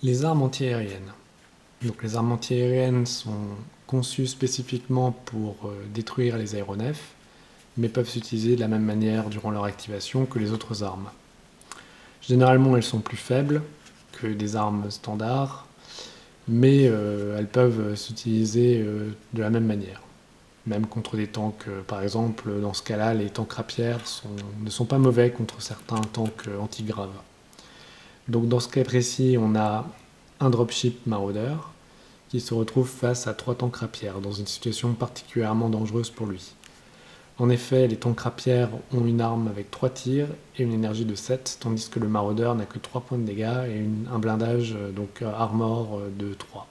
Les armes antiaériennes. Donc les armes antiaériennes sont conçues spécifiquement pour détruire les aéronefs, mais peuvent s'utiliser de la même manière durant leur activation que les autres armes. Généralement, elles sont plus faibles que des armes standards, mais elles peuvent s'utiliser de la même manière. Même contre des tanks, par exemple, dans ce cas-là, les tanks rapières ne sont pas mauvais contre certains tanks antigraves. Donc dans ce cas précis, on a un dropship maraudeur qui se retrouve face à 3 tanks rapières dans une situation particulièrement dangereuse pour lui. En effet, les tanks rapières ont une arme avec 3 tirs et une énergie de 7, tandis que le maraudeur n'a que 3 points de dégâts et un blindage, donc armor de 3.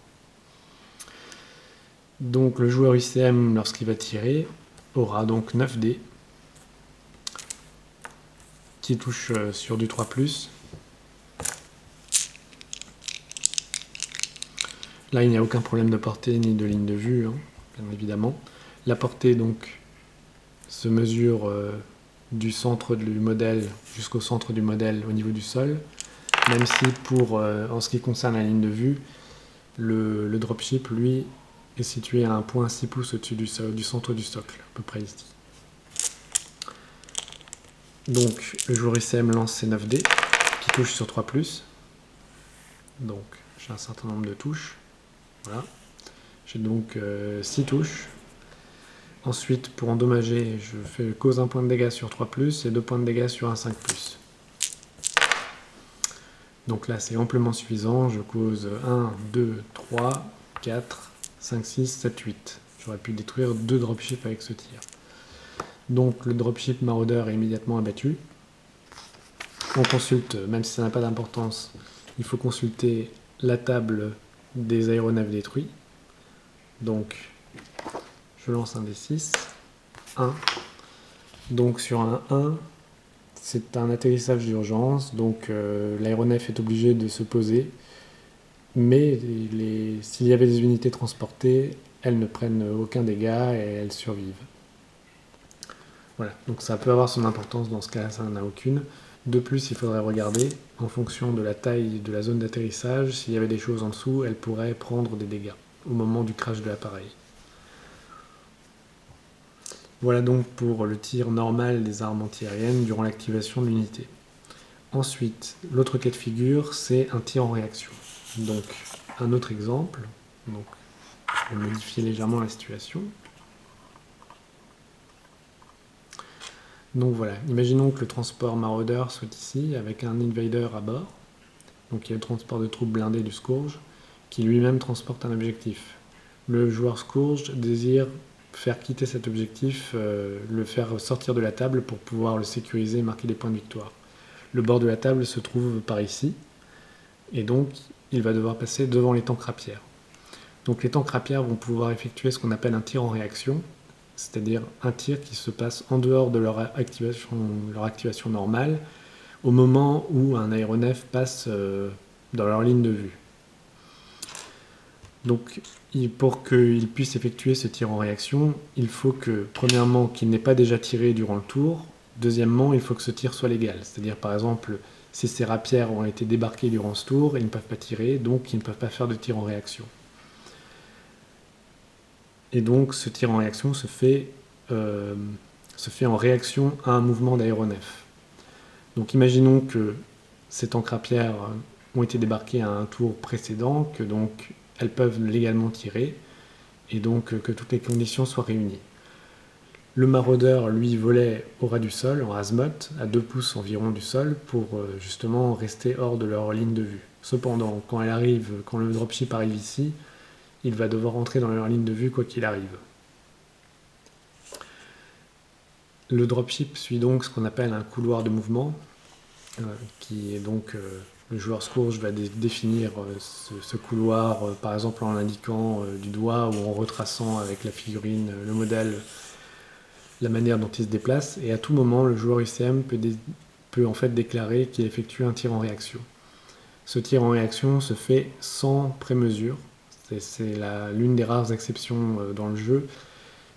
Donc le joueur ICM, lorsqu'il va tirer, aura donc 9 dés qui touchent sur du 3+. Là, il n'y a aucun problème de portée ni de ligne de vue, hein, bien évidemment. La portée, donc, se mesure du centre du modèle jusqu'au centre du modèle au niveau du sol, même si en ce qui concerne la ligne de vue, le dropship, lui, est situé à un point 6 pouces au-dessus du centre du socle, à peu près ici. Donc, le joueur ICM lance ses 9 dés, qui touchent sur 3+. Donc, j'ai un certain nombre de touches. Voilà. J'ai donc 6 touches. Ensuite, pour endommager, je cause un point de dégâts sur 3+, et 2 points de dégâts sur un 5+. Donc là, c'est amplement suffisant. Je cause 1, 2, 3, 4, 5, 6, 7, 8. J'aurais pu détruire 2 dropships avec ce tir. Donc le dropship maraudeur est immédiatement abattu. On consulte, même si ça n'a pas d'importance, il faut consulter la table des aéronefs détruits. Donc, je lance un D6. 1. Donc sur un 1, c'est un atterrissage d'urgence, donc l'aéronef est obligé de se poser, mais s'il y avait des unités transportées, elles ne prennent aucun dégât et elles survivent. Voilà, donc ça peut avoir son importance, dans ce cas-là, ça n'en a aucune. De plus, il faudrait regarder, en fonction de la taille de la zone d'atterrissage, s'il y avait des choses en dessous, elles pourraient prendre des dégâts au moment du crash de l'appareil. Voilà donc pour le tir normal des armes antiaériennes durant l'activation de l'unité. Ensuite, l'autre cas de figure, c'est un tir en réaction. Donc, un autre exemple. Donc, je vais modifier légèrement la situation. Donc voilà, imaginons que le transport maraudeur soit ici, avec un invader à bord. Donc il y a le transport de troupes blindées du Scourge, qui lui-même transporte un objectif. Le joueur Scourge désire faire quitter cet objectif, le faire sortir de la table pour pouvoir le sécuriser et marquer des points de victoire. Le bord de la table se trouve par ici, et donc il va devoir passer devant les tanks rapières. Donc les tanks rapières vont pouvoir effectuer ce qu'on appelle un tir en réaction, c'est-à-dire un tir qui se passe en dehors de leur activation normale, au moment où un aéronef passe dans leur ligne de vue. Donc pour qu'il puisse effectuer ce tir en réaction, il faut que, premièrement, qu'il n'ait pas déjà tiré durant le tour. Deuxièmement, il faut que ce tir soit légal. C'est-à-dire, par exemple, si ces rapières ont été débarquées durant ce tour, ils ne peuvent pas tirer, donc ils ne peuvent pas faire de tir en réaction. Et donc, ce tir en réaction se fait en réaction à un mouvement d'aéronef. Donc, imaginons que ces tanks rapières ont été débarquées à un tour précédent, que donc elles peuvent légalement tirer, et donc que toutes les conditions soient réunies. Le maraudeur, lui, volait au ras du sol, en azimuth, à 2 pouces environ du sol, pour justement rester hors de leur ligne de vue. Cependant, quand le dropship arrive ici, il va devoir entrer dans leur ligne de vue quoi qu'il arrive. Le dropship suit donc ce qu'on appelle un couloir de mouvement, qui est donc le joueur Scourge va définir ce couloir, par exemple en l'indiquant du doigt ou en retraçant avec la figurine, le modèle, la manière dont il se déplace. Et à tout moment, le joueur ICM peut en fait déclarer qu'il effectue un tir en réaction. Ce tir en réaction se fait sans prémesure. C'est l'une des rares exceptions dans le jeu,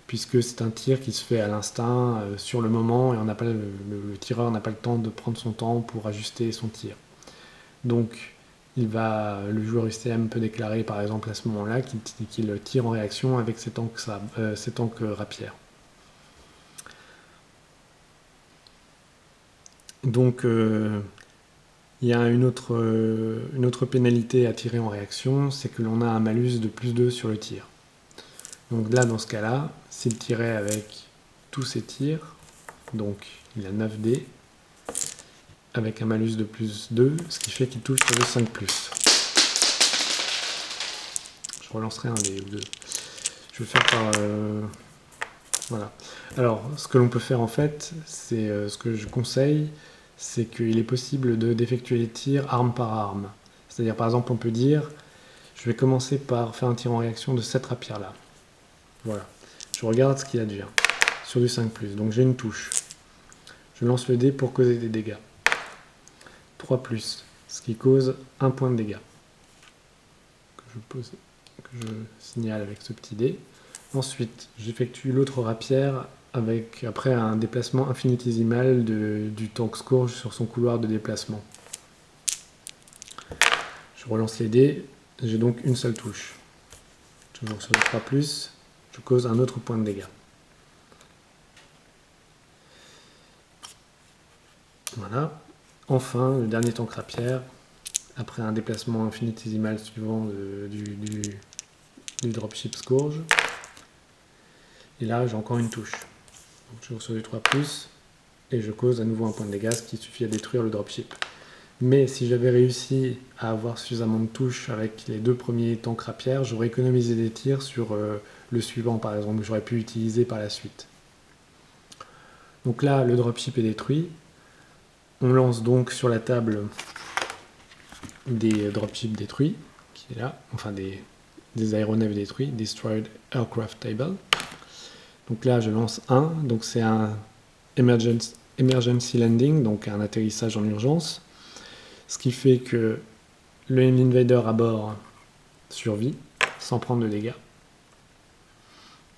puisque c'est un tir qui se fait à l'instinct, sur le moment, et le tireur n'a pas le temps de prendre son temps pour ajuster son tir. Donc, le joueur UCM peut déclarer par exemple à ce moment-là qu'il tire en réaction avec ses tanks rapières. Donc il y a une autre pénalité à tirer en réaction, c'est que l'on a un malus de +2 sur le tir. Donc là, dans ce cas-là, s'il tirait avec tous ses tirs, donc il a 9 dés, avec un malus de +2, ce qui fait qu'il touche sur le 5+. Je relancerai un dé ou deux. Je vais le faire par... voilà. Alors, ce que l'on peut faire en fait, c'est ce que je conseille, c'est qu'il est possible d'effectuer les tirs arme par arme. C'est-à-dire, par exemple, on peut dire, je vais commencer par faire un tir en réaction de cette rapière-là. Voilà. Je regarde ce qu'il advient. Sur du 5+. Donc j'ai une touche. Je lance le dé pour causer des dégâts. 3+, ce qui cause 1 point de dégâts. Que je signale avec ce petit dé. Ensuite, j'effectue l'autre rapière après un déplacement infinitésimal du tank Scourge sur son couloir de déplacement. Je relance les dés, j'ai donc une seule touche. Toujours sur le 3+, je cause un autre point de dégâts. Voilà. Enfin, le dernier tank rapière, après un déplacement infinitésimal suivant du dropship Scourge. Et là, j'ai encore une touche. Donc, toujours sur du 3+, et je cause à nouveau un point de dégâts, ce qui suffit à détruire le dropship. Mais si j'avais réussi à avoir suffisamment de touches avec les deux premiers tanks rapières, j'aurais économisé des tirs sur le suivant, par exemple, que j'aurais pu utiliser par la suite. Donc là, le dropship est détruit. On lance donc sur la table des dropships détruits, qui est là, enfin des aéronefs détruits, Destroyed Aircraft Table. Donc là, je lance un, donc c'est un emergency landing, donc un atterrissage en urgence, ce qui fait que le Invader à bord survit sans prendre de dégâts.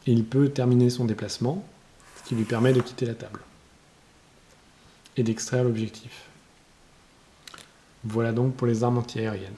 Et il peut terminer son déplacement, ce qui lui permet de quitter la table et d'extraire l'objectif. Voilà donc pour les armes antiaériennes.